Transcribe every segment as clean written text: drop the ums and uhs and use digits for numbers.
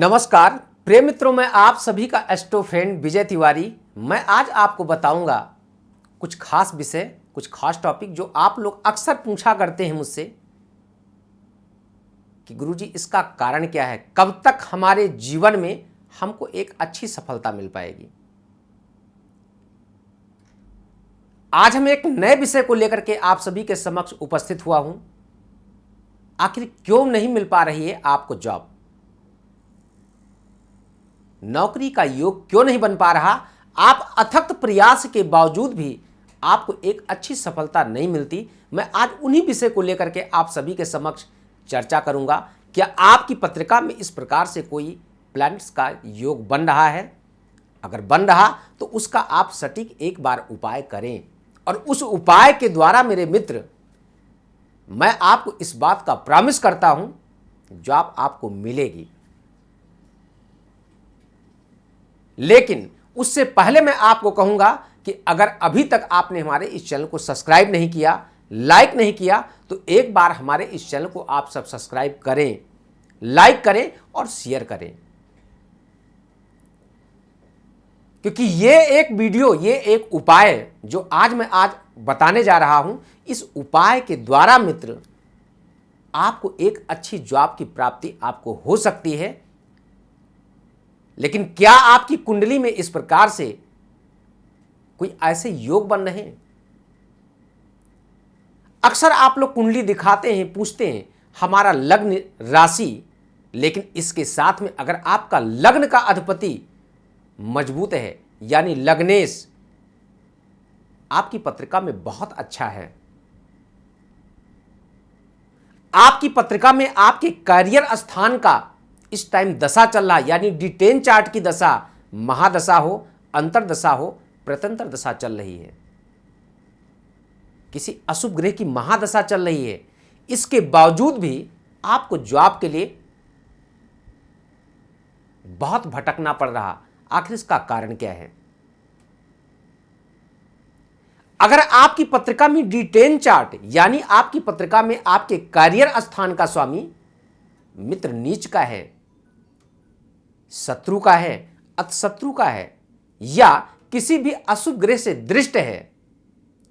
नमस्कार प्रिय मित्रों, मैं आप सभी का एस्ट्रो फ्रेंड विजय तिवारी। मैं आज आपको बताऊंगा कुछ खास विषय, कुछ खास टॉपिक जो आप लोग अक्सर पूछा करते हैं मुझसे कि गुरुजी इसका कारण क्या है, कब तक हमारे जीवन में हमको एक अच्छी सफलता मिल पाएगी। आज हम एक नए विषय को लेकर के आप सभी के समक्ष उपस्थित हुआ हूं। आखिर क्यों नहीं मिल पा रही है आपको जॉब, नौकरी का योग क्यों नहीं बन पा रहा, आप अथक प्रयास के बावजूद भी आपको एक अच्छी सफलता नहीं मिलती। मैं आज उन्हीं विषय को लेकर के आप सभी के समक्ष चर्चा करूंगा। क्या आपकी पत्रिका में इस प्रकार से कोई प्लैनेट्स का योग बन रहा है? अगर बन रहा तो उसका आप सटीक एक बार उपाय करें, और उस उपाय के द्वारा मेरे मित्र मैं आपको इस बात का प्रॉमिस करता हूं जॉब आपको मिलेगी। लेकिन उससे पहले मैं आपको कहूंगा कि अगर अभी तक आपने हमारे इस चैनल को सब्सक्राइब नहीं किया, लाइक नहीं किया, तो एक बार हमारे इस चैनल को आप सब सब्सक्राइब करें, लाइक करें और शेयर करें। क्योंकि ये एक वीडियो, ये एक उपाय जो आज बताने जा रहा हूं, इस उपाय के द्वारा मित्र आपको एक अच्छी जॉब की प्राप्ति आपको हो सकती है। लेकिन क्या आपकी कुंडली में इस प्रकार से कोई ऐसे योग बन रहे हैं? अक्सर आप लोग कुंडली दिखाते हैं, पूछते हैं हमारा लग्न राशि, लेकिन इसके साथ में अगर आपका लग्न का अधिपति मजबूत है, यानी लग्नेश आपकी पत्रिका में बहुत अच्छा है, आपकी पत्रिका में आपके करियर स्थान का इस टाइम दशा चल रहा है, यानी D10 चार्ट की दशा, महादशा हो, अंतरदशा हो, प्रत्यंतर दशा चल रही है, किसी अशुभ ग्रह की महादशा चल रही है, इसके बावजूद भी आपको जॉब के लिए बहुत भटकना पड़ रहा। आखिर इसका कारण क्या है? अगर आपकी पत्रिका में D10 चार्ट, यानी आपकी पत्रिका में आपके करियर स्थान का स्वामी मित्र नीच का है, शत्रु का है, अतशत्रु का है, या किसी भी अशुभ ग्रह से दृष्ट है,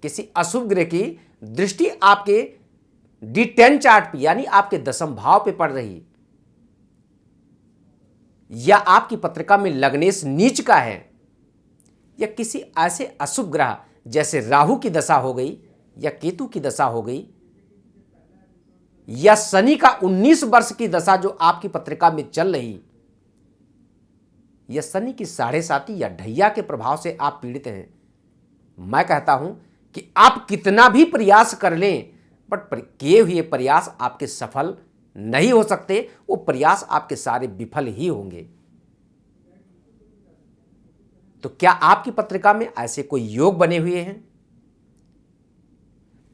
किसी अशुभ ग्रह की दृष्टि आपके D10 चार्ट पे, यानी आपके दशम भाव पे पड़ रही, या आपकी पत्रिका में लग्नेश नीच का है, या किसी ऐसे अशुभ ग्रह जैसे राहु की दशा हो गई, या केतु की दशा हो गई, या शनि का 19 वर्ष की दशा जो आपकी पत्रिका में चल रही, या शनि की 7.5 या ढैया के प्रभाव से आप पीड़ित हैं, मैं कहता हूं कि आप कितना भी प्रयास कर लें, बट किए हुए प्रयास आपके सफल नहीं हो सकते। वो प्रयास आपके सारे विफल ही होंगे। तो क्या आपकी पत्रिका में ऐसे कोई योग बने हुए हैं?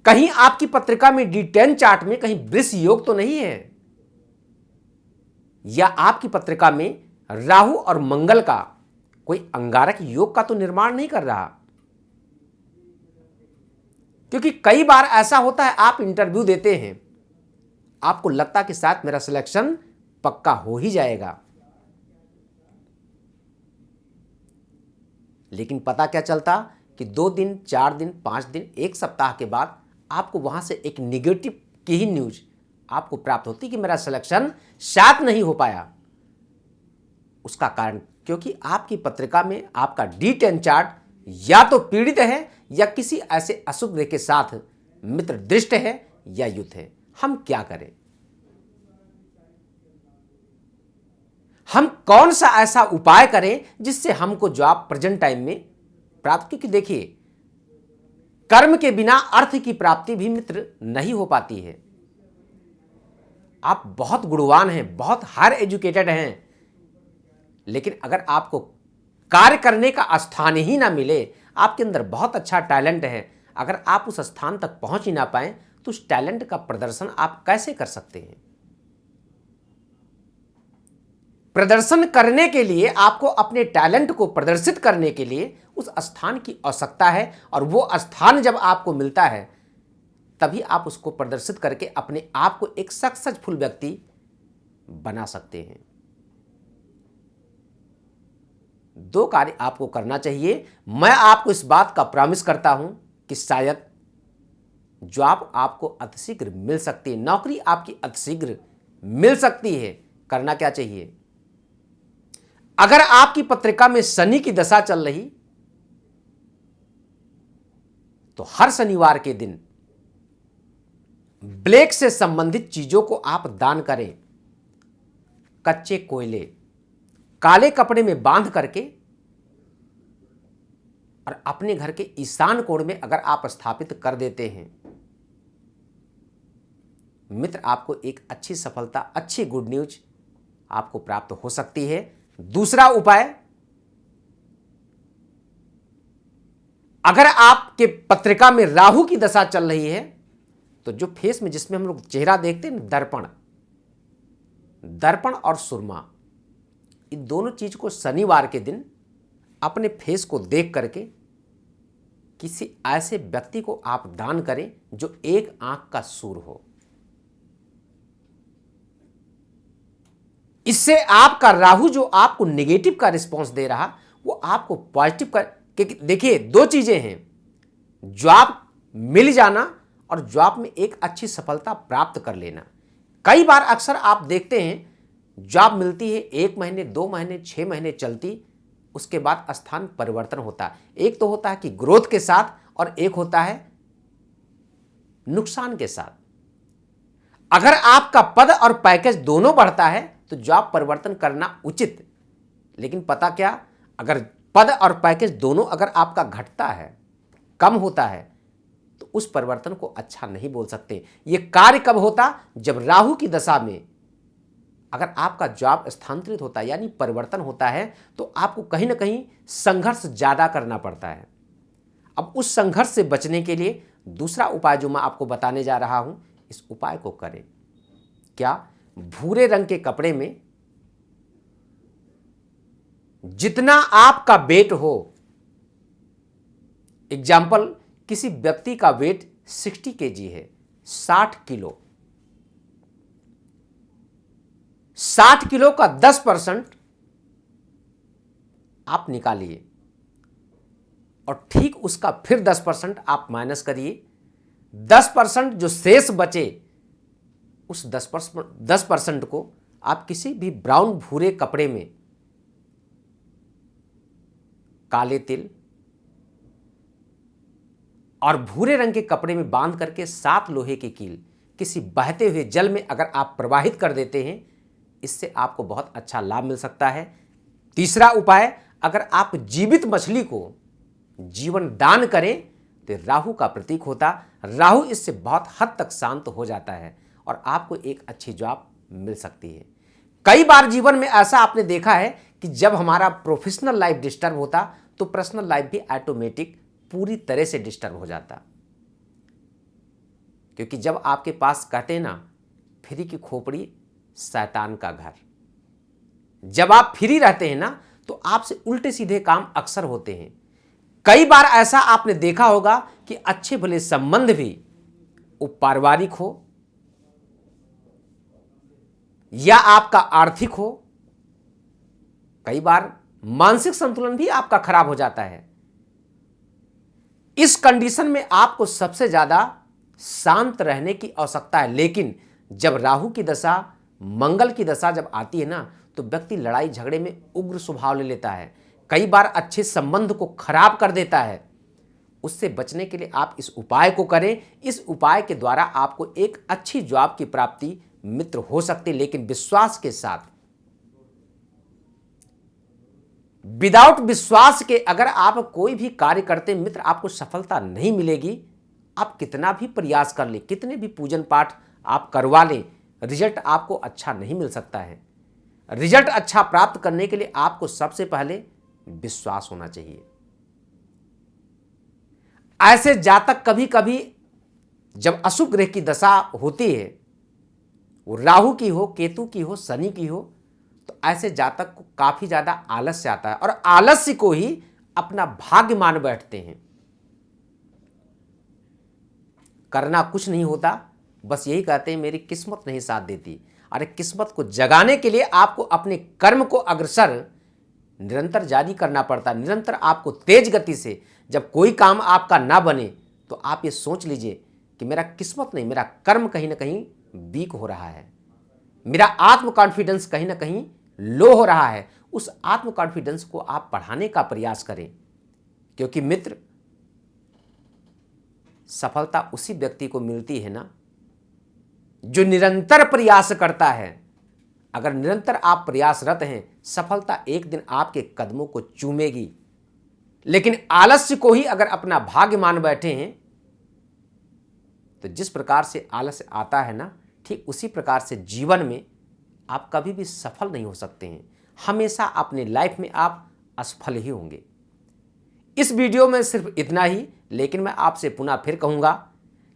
कहीं आपकी पत्रिका में D10 चार्ट में कहीं वृष योग तो नहीं है, या आपकी पत्रिका में राहु और मंगल का कोई अंगारक योग का तो निर्माण नहीं कर रहा? क्योंकि कई बार ऐसा होता है, आप इंटरव्यू देते हैं, आपको लगता कि शायद मेरा सिलेक्शन पक्का हो ही जाएगा, लेकिन पता क्या चलता कि 2 दिन, 4 दिन, 5 दिन, 1 सप्ताह के बाद आपको वहां से एक निगेटिव की ही न्यूज आपको प्राप्त होती कि मेरा सिलेक्शन शायद नहीं हो पाया। उसका कारण क्योंकि आपकी पत्रिका में आपका D10 चार्ट या तो पीड़ित है, या किसी ऐसे अशुभ ग्रह के साथ मित्र दृष्ट है या युत है। हम क्या करें? हम कौन सा ऐसा उपाय करें जिससे हमको जॉब प्रेजेंट टाइम में प्राप्त? क्योंकि देखिए, कर्म के बिना अर्थ की प्राप्ति भी मित्र नहीं हो पाती है। आप बहुत गुणवान हैं, बहुत हायर एजुकेटेड हैं, लेकिन अगर आपको कार्य करने का स्थान ही ना मिले, आपके अंदर बहुत अच्छा टैलेंट है, अगर आप उस स्थान तक पहुंच ही ना पाए, तो उस टैलेंट का प्रदर्शन आप कैसे कर सकते हैं? प्रदर्शन करने के लिए, आपको अपने टैलेंट को प्रदर्शित करने के लिए उस स्थान की आवश्यकता है, और वो स्थान जब आपको मिलता है तभी आप उसको प्रदर्शित करके अपने आप को एक सक्सेसफुल व्यक्ति बना सकते हैं। दो कार्य आपको करना चाहिए। मैं आपको इस बात का प्रॉमिस करता हूं कि शायद जॉब आपको अतिशीघ्र मिल सकती है, नौकरी आपकी अतिशीघ्र मिल सकती है। करना क्या चाहिए? अगर आपकी पत्रिका में शनि की दशा चल रही तो हर शनिवार के दिन ब्लैक से संबंधित चीजों को आप दान करें। कच्चे कोयले काले कपड़े में बांध करके और अपने घर के ईशान कोण में अगर आप स्थापित कर देते हैं, मित्र, आपको एक अच्छी सफलता, अच्छी गुड न्यूज आपको प्राप्त हो सकती है। दूसरा उपाय, अगर आपके पत्रिका में राहु की दशा चल रही है तो जो फेस में जिसमें हम लोग चेहरा देखते हैं, दर्पण और सुरमा, इन दोनों चीज को शनिवार के दिन अपने फेस को देख करके किसी ऐसे व्यक्ति को आप दान करें जो एक आंख का सूर हो। इससे आपका राहु जो आपको नेगेटिव का रिस्पॉन्स दे रहा, वो आपको पॉजिटिव का। देखिए, दो चीजें हैं, जॉब मिल जाना और जॉब में एक अच्छी सफलता प्राप्त कर लेना। कई बार अक्सर आप देखते हैं जॉब मिलती है, 1 महीने 2 महीने 6 महीने चलती, उसके बाद स्थान परिवर्तन होता है। एक तो होता है कि ग्रोथ के साथ और एक होता है नुकसान के साथ। अगर आपका पद और पैकेज दोनों बढ़ता है तो जॉब परिवर्तन करना उचित, लेकिन पता क्या, अगर पद और पैकेज दोनों अगर आपका घटता है, कम होता है, तो उस परिवर्तन को अच्छा नहीं बोल सकते। यह कार्य कब होता? जब राहु की दशा में अगर आपका जॉब स्थानांतरित होता है यानी परिवर्तन होता है, तो आपको कहीं ना कहीं संघर्ष ज्यादा करना पड़ता है। अब उस संघर्ष से बचने के लिए दूसरा उपाय जो मैं आपको बताने जा रहा हूं, इस उपाय को करें। क्या? भूरे रंग के कपड़े में जितना आपका वेट हो, एग्जाम्पल, किसी व्यक्ति का वेट 60 kg है, 60 किलो, 60 किलो का 10% आप निकालिए और ठीक उसका फिर 10% आप माइनस करिए। 10% जो शेष बचे, उस 10% को आप किसी भी ब्राउन भूरे कपड़े में काले तिल और भूरे रंग के कपड़े में बांध करके 7 लोहे की कील किसी बहते हुए जल में अगर आप प्रवाहित कर देते हैं, इससे आपको बहुत अच्छा लाभ मिल सकता है। तीसरा उपाय, अगर आप जीवित मछली को जीवन दान करें तो राहु का प्रतीक होता, राहु इससे बहुत हद तक शांत हो जाता है और आपको एक अच्छी जॉब मिल सकती है। कई बार जीवन में ऐसा आपने देखा है कि जब हमारा प्रोफेशनल लाइफ डिस्टर्ब होता तो पर्सनल लाइफ भी ऑटोमेटिक पूरी तरह से डिस्टर्ब हो जाता, क्योंकि जब आपके पास कहते हैं ना, फ्री की खोपड़ी शैतान का घर, जब आप फ्री रहते हैं ना तो आपसे उल्टे सीधे काम अक्सर होते हैं। कई बार ऐसा आपने देखा होगा कि अच्छे भले संबंध भी वो पारिवारिक हो या आपका आर्थिक हो, कई बार मानसिक संतुलन भी आपका खराब हो जाता है। इस कंडीशन में आपको सबसे ज्यादा शांत रहने की आवश्यकता है। लेकिन जब राहु की दशा, मंगल की दशा जब आती है ना, तो व्यक्ति लड़ाई झगड़े में उग्र स्वभाव ले लेता है, कई बार अच्छे संबंध को खराब कर देता है। उससे बचने के लिए आप इस उपाय को करें। इस उपाय के द्वारा आपको एक अच्छी जॉब की प्राप्ति मित्र हो सकती है, लेकिन विश्वास के साथ। विदाउट विश्वास के अगर आप कोई भी कार्य करते मित्र, आपको सफलता नहीं मिलेगी। आप कितना भी प्रयास कर ले, कितने भी पूजन पाठ आप करवा लें, रिजल्ट आपको अच्छा नहीं मिल सकता है। रिजल्ट अच्छा प्राप्त करने के लिए आपको सबसे पहले विश्वास होना चाहिए। ऐसे जातक कभी कभी जब अशुभ ग्रह की दशा होती है, वो राहु की हो, केतु की हो, शनि की हो, तो ऐसे जातक को काफी ज्यादा आलस्य आता है और आलस्य को ही अपना भाग्य मान बैठते हैं। करना कुछ नहीं होता, बस यही कहते हैं मेरी किस्मत नहीं साथ देती। अरे किस्मत को जगाने के लिए आपको अपने कर्म को अग्रसर निरंतर जारी करना पड़ता है, निरंतर आपको तेज गति से। जब कोई काम आपका ना बने तो आप ये सोच लीजिए कि मेरा किस्मत नहीं, मेरा कर्म कहीं ना कहीं वीक हो रहा है, मेरा आत्म कॉन्फिडेंस कहीं ना कहीं लो हो रहा है। उस आत्म कॉन्फिडेंस को आप बढ़ाने का प्रयास करें, क्योंकि मित्र, सफलता उसी व्यक्ति को मिलती है ना जो निरंतर प्रयास करता है। अगर निरंतर आप प्रयासरत हैं, सफलता एक दिन आपके कदमों को चूमेगी। लेकिन आलस्य को ही अगर अपना भाग्य मान बैठे हैं तो जिस प्रकार से आलस्य आता है ना, ठीक उसी प्रकार से जीवन में आप कभी भी सफल नहीं हो सकते हैं। हमेशा अपने लाइफ में आप असफल ही होंगे। इस वीडियो में सिर्फ इतना ही, लेकिन मैं आपसे पुनः फिर कहूंगा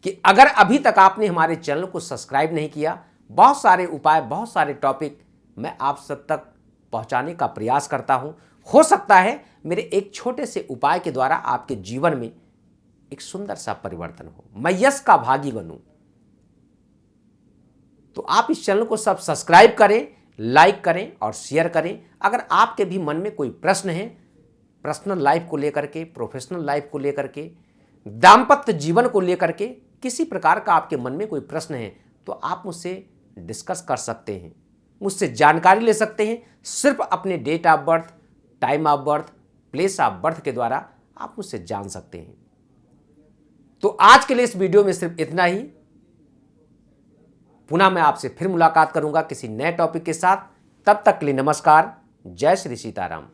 कि अगर अभी तक आपने हमारे चैनल को सब्सक्राइब नहीं किया, बहुत सारे उपाय, बहुत सारे टॉपिक मैं आप सब तक पहुंचाने का प्रयास करता हूं। हो सकता है मेरे एक छोटे से उपाय के द्वारा आपके जीवन में एक सुंदर सा परिवर्तन हो, मैं यश का भागी बनूं। तो आप इस चैनल को सब सब्सक्राइब करें, लाइक करें और शेयर करें। अगर आपके भी मन में कोई प्रश्न है, पर्सनल लाइफ को लेकर के, प्रोफेशनल लाइफ को लेकर के, दाम्पत्य जीवन को लेकर के, किसी प्रकार का आपके मन में कोई प्रश्न है तो आप मुझसे डिस्कस कर सकते हैं, मुझसे जानकारी ले सकते हैं। सिर्फ अपने date of birth, time of birth, place of birth के द्वारा आप मुझसे जान सकते हैं। तो आज के लिए इस वीडियो में सिर्फ इतना ही। पुनः मैं आपसे फिर मुलाकात करूंगा किसी नए टॉपिक के साथ। तब तक के लिए नमस्कार। जय श्री सीताराम।